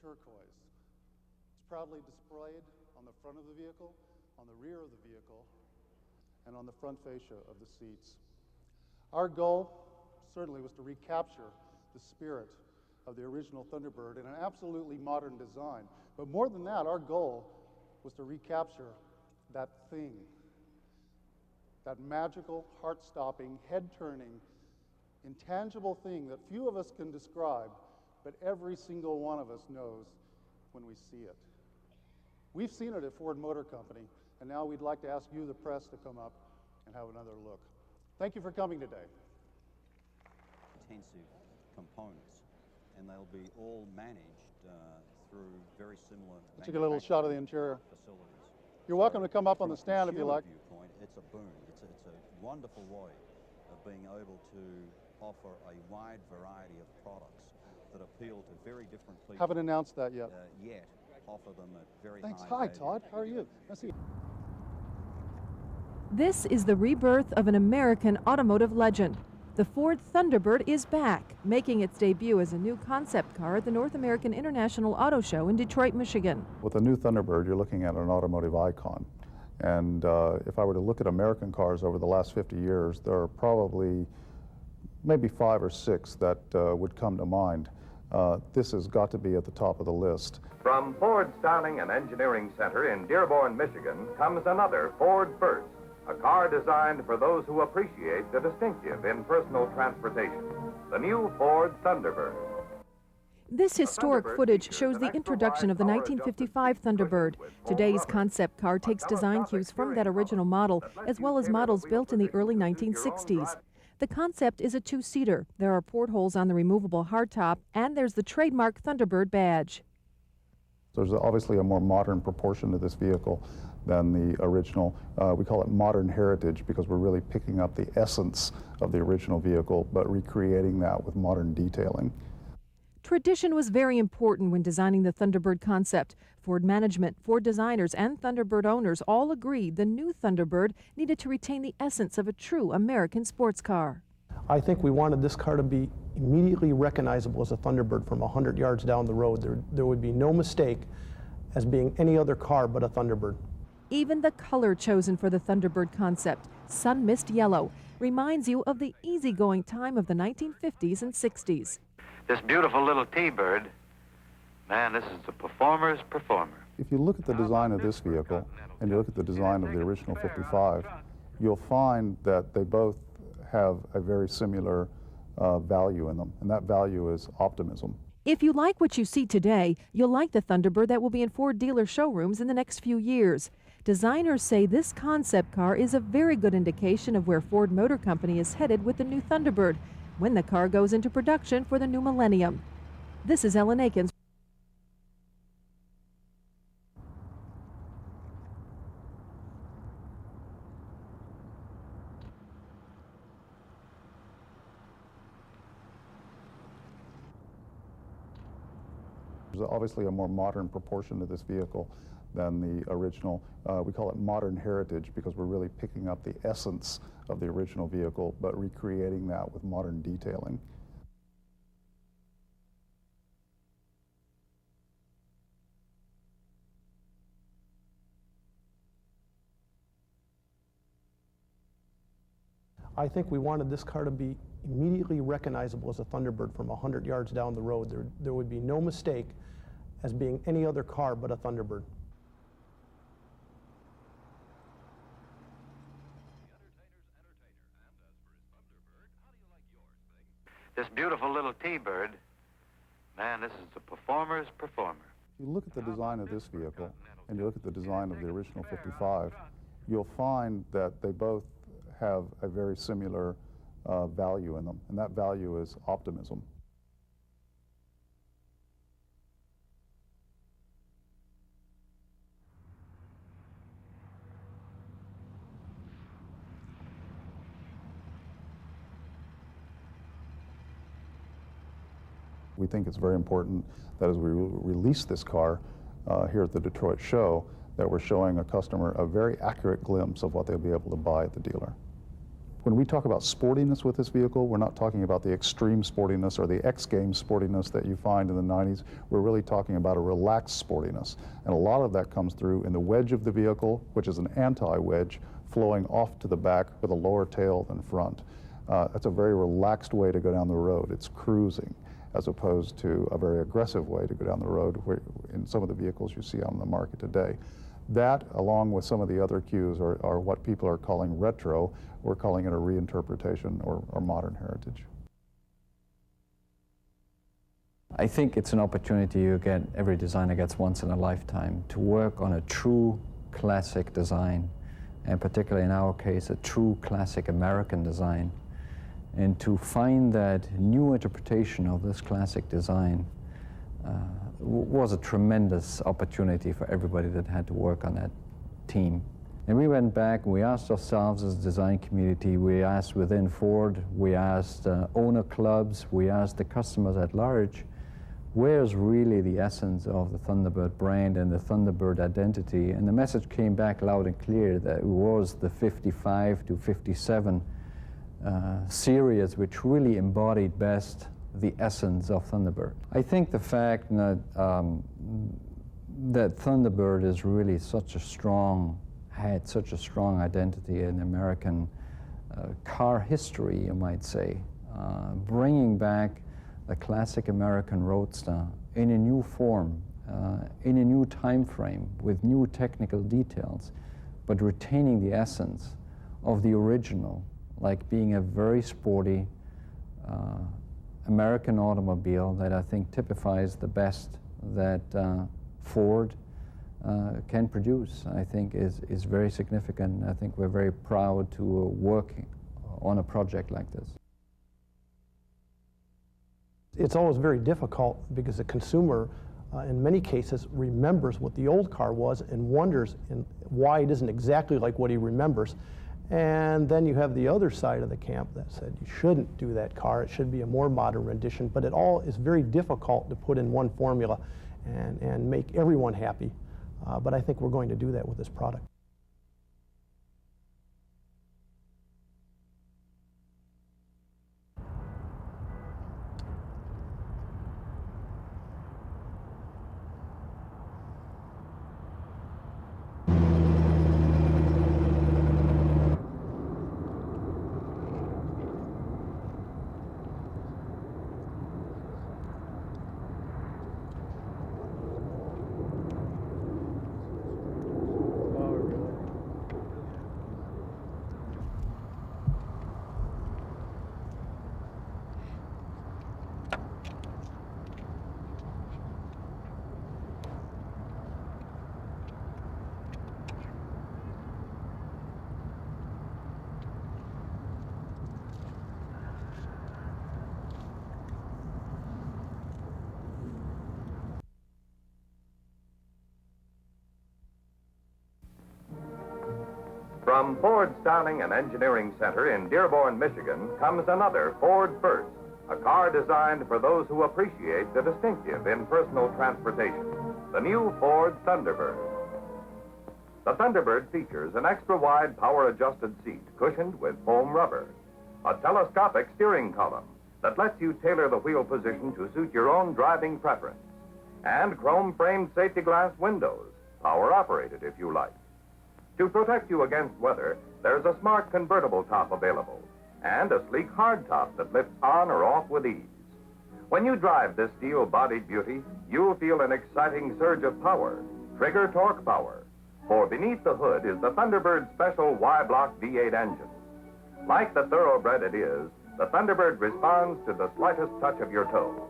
turquoise. It's proudly displayed on the front of the vehicle, on the rear of the vehicle, and on the front fascia of the seats. Our goal certainly was to recapture the spirit of the original Thunderbird in an absolutely modern design. But more than that, our goal was to recapture that thing, that magical, heart-stopping, head-turning, intangible thing that few of us can describe, but every single one of us knows when we see it. We've seen it at Ford Motor Company, and now we'd like to ask you, the press, to come up and have another look. Thank you for coming today. Intensive components, and they'll be all managed through very similar Let's take a little shot of the interior. Facilities. You're welcome to come up on the stand if you like. Viewpoint, it's a boon. It's a wonderful way of being able to offer a wide variety of products that appeal to very different people. Haven't announced that yet. Yet offer them at very Thanks. high Hi, value. Todd. How are you? Nice to see you. This is the rebirth of an American automotive legend. The Ford Thunderbird is back, making its debut as a new concept car at the North American International Auto Show in Detroit, Michigan. With the new Thunderbird, you're looking at an automotive icon. And if I were to look at American cars over the last 50 years, there are probably maybe 5 or 6 that would come to mind. This has got to be at the top of the list. From Ford Styling and Engineering Center in Dearborn, Michigan, comes another Ford First, a car designed for those who appreciate the distinctive in personal transportation. The new Ford Thunderbird. This historic footage shows the introduction of the 1955 Thunderbird. Today's concept car takes design cues from that original model, as well as models built in the early 1960s. The concept is a 2-seater. There are portholes on the removable hardtop, and there's the trademark Thunderbird badge. There's obviously a more modern proportion to this vehicle than the original. We call it modern heritage because we're really picking up the essence of the original vehicle, but recreating that with modern detailing. Tradition was very important when designing the Thunderbird concept. Ford management, Ford designers, and Thunderbird owners all agreed the new Thunderbird needed to retain the essence of a true American sports car. I think we wanted this car to be immediately recognizable as a Thunderbird from 100 yards down the road. There would be no mistake as being any other car but a Thunderbird. Even the color chosen for the Thunderbird concept, sun mist yellow, reminds you of the easygoing time of the 1950s and 60s. This beautiful little T-Bird, man, this is the performer's performer. If you look at the design of this vehicle and you look at the design of the original 55, you'll find that they both have a very similar value in them, and that value is optimism. If you like what you see today, you'll like the Thunderbird that will be in Ford dealer showrooms in the next few years. Designers say this concept car is a very good indication of where Ford Motor Company is headed with the new Thunderbird when the car goes into production for the new millennium. This is Ellen Akins. There's obviously a more modern proportion to this vehicle than the original. We call it modern heritage because we're really picking up the essence of the original vehicle, but recreating that with modern detailing. I think we wanted this car to be immediately recognizable as a Thunderbird from 100 yards down the road. There would be no mistake as being any other car but a Thunderbird. This beautiful little T-Bird, man, this is the performer's performer. If you look at the design of this vehicle and you look at the design of the original 55, you'll find that they both have a very similar value in them, and that value is optimism. We think it's very important that as we release this car here at the Detroit show, that we're showing a customer a very accurate glimpse of what they'll be able to buy at the dealer. When we talk about sportiness with this vehicle, we're not talking about the extreme sportiness or the X-Games sportiness that you find in the 90s. We're really talking about a relaxed sportiness. And a lot of that comes through in the wedge of the vehicle, which is an anti-wedge, flowing off to the back with a lower tail than front. That's a very relaxed way to go down the road. It's cruising, as opposed to a very aggressive way to go down the road where, in some of the vehicles you see on the market today. That, along with some of the other cues, are what people are calling retro. We're calling it a reinterpretation or modern heritage. I think it's an opportunity every designer gets once in a lifetime to work on a true classic design, and particularly in our case, a true classic American design, and to find that new interpretation of this classic design was a tremendous opportunity for everybody that had to work on that team. And we went back and we asked ourselves as a design community, we asked within Ford, we asked owner clubs, we asked the customers at large, where's really the essence of the Thunderbird brand and the Thunderbird identity? And the message came back loud and clear that it was the 55 to 57 series which really embodied best the essence of Thunderbird. I think the fact that that Thunderbird is really had such a strong identity in American car history, you might say, bringing back the classic American Roadster in a new form, in a new time frame, with new technical details, but retaining the essence of the original, like being a very sporty American automobile that I think typifies the best that Ford can produce, I think is very significant. I think we're very proud to work on a project like this. It's always very difficult because the consumer, in many cases, remembers what the old car was and wonders why it isn't exactly like what he remembers. And then you have the other side of the camp that said you shouldn't do that car, it should be a more modern rendition, but it all is very difficult to put in one formula and make everyone happy. But I think we're going to do that with this product. From Ford Styling and Engineering Center in Dearborn, Michigan, comes another Ford First, a car designed for those who appreciate the distinctive in personal transportation, the new Ford Thunderbird. The Thunderbird features an extra-wide power-adjusted seat cushioned with foam rubber, a telescopic steering column that lets you tailor the wheel position to suit your own driving preference, and chrome-framed safety glass windows, power-operated if you like. To protect you against weather, there's a smart convertible top available and a sleek hardtop that lifts on or off with ease. When you drive this steel-bodied beauty, you'll feel an exciting surge of power, trigger torque power, for beneath the hood is the Thunderbird special Y-block V8 engine. Like the thoroughbred it is, the Thunderbird responds to the slightest touch of your toe.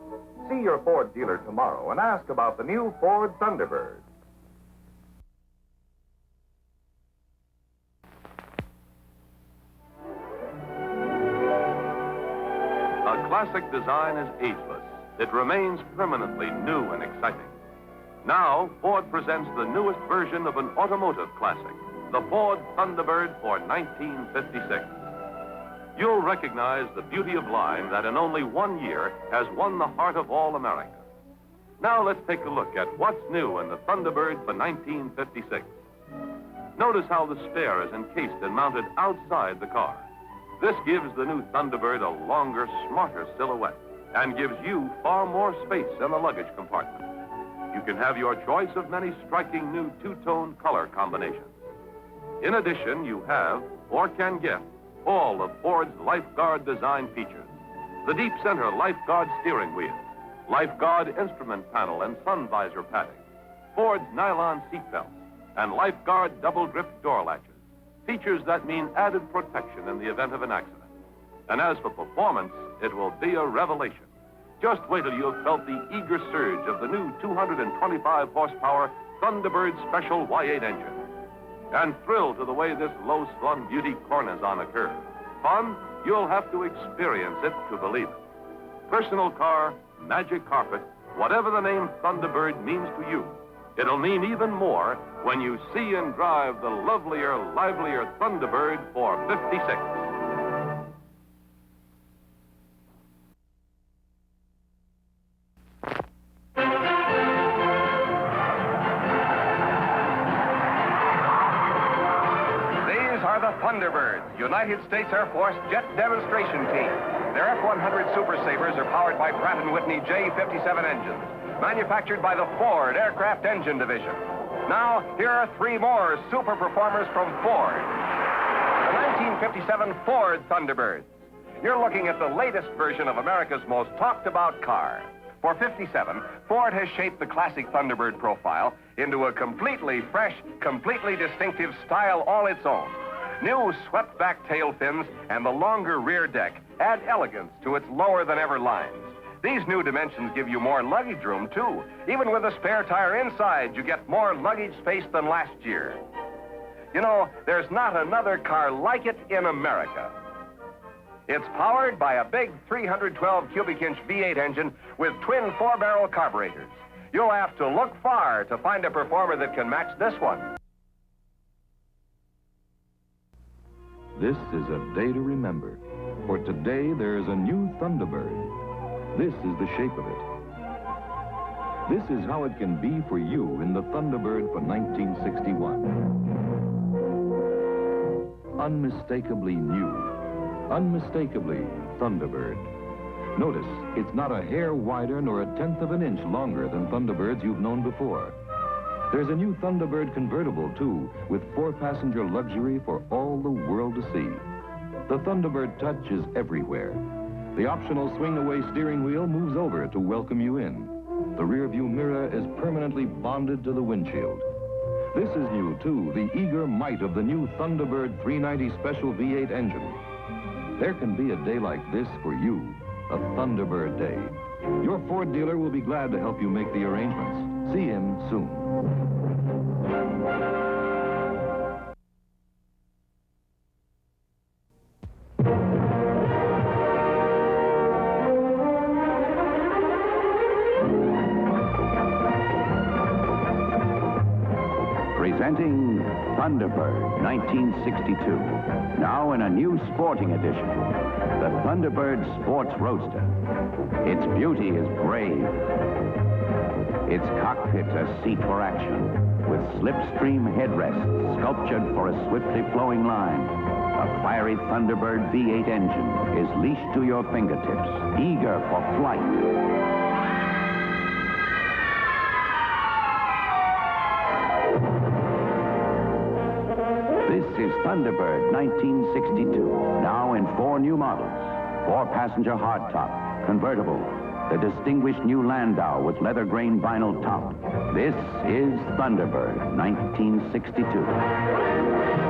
See your Ford dealer tomorrow and ask about the new Ford Thunderbird. Classic design is ageless. It remains permanently new and exciting. Now, Ford presents the newest version of an automotive classic, the Ford Thunderbird for 1956. You'll recognize the beauty of line that in only 1 year has won the heart of all America. Now let's take a look at what's new in the Thunderbird for 1956. Notice how the spare is encased and mounted outside the car. This gives the new Thunderbird a longer, smarter silhouette and gives you far more space in the luggage compartment. You can have your choice of many striking new two-tone color combinations. In addition, you have, or can get, all of Ford's Lifeguard design features. The deep center Lifeguard steering wheel, Lifeguard instrument panel and sun visor padding, Ford's nylon seat belts, and Lifeguard double grip door latches. Features that mean added protection in the event of an accident. And as for performance, it will be a revelation. Just wait till you have felt the eager surge of the new 225 horsepower Thunderbird Special Y8 engine. And thrill to the way this low-slung beauty corners on a curve. Fun? You'll have to experience it to believe it. Personal car, magic carpet, whatever the name Thunderbird means to you, it'll mean even more when you see and drive the lovelier, livelier Thunderbird for 56. These are the Thunderbirds, United States Air Force jet demonstration team. Their F-100 Super Sabres are powered by Pratt & Whitney J57 engines, manufactured by the Ford Aircraft Engine Division. Now, here are three more super performers from Ford. The 1957 Ford Thunderbirds. You're looking at the latest version of America's most talked about car. For 57, Ford has shaped the classic Thunderbird profile into a completely fresh, completely distinctive style all its own. New swept-back tail fins and the longer rear deck add elegance to its lower-than-ever lines. These new dimensions give you more luggage room, too. Even with a spare tire inside, you get more luggage space than last year. You know, there's not another car like it in America. It's powered by a big 312 cubic inch V8 engine with twin 4-barrel carburetors. You'll have to look far to find a performer that can match this one. This is a day to remember, for today there is a new Thunderbird. This is the shape of it. This is how it can be for you in the Thunderbird for 1961. Unmistakably new. Unmistakably Thunderbird. Notice, it's not a hair wider nor a tenth of an inch longer than Thunderbirds you've known before. There's a new Thunderbird convertible, too, with 4-passenger luxury for all the world to see. The Thunderbird touch is everywhere. The optional swing-away steering wheel moves over to welcome you in. The rear-view mirror is permanently bonded to the windshield. This is new, too, the eager might of the new Thunderbird 390 Special V8 engine. There can be a day like this for you, a Thunderbird day. Your Ford dealer will be glad to help you make the arrangements. See him soon. Presenting Thunderbird 1962, now in a new sporting edition, the Thunderbird Sports Roadster. Its beauty is brave. Its cockpit a seat for action, with slipstream headrests sculptured for a swiftly flowing line. A fiery Thunderbird V8 engine is leashed to your fingertips, eager for flight. This is Thunderbird 1962, now in 4 new models. 4-passenger hardtop, convertible, the distinguished new Landau with leather grain vinyl top. This is Thunderbird 1962.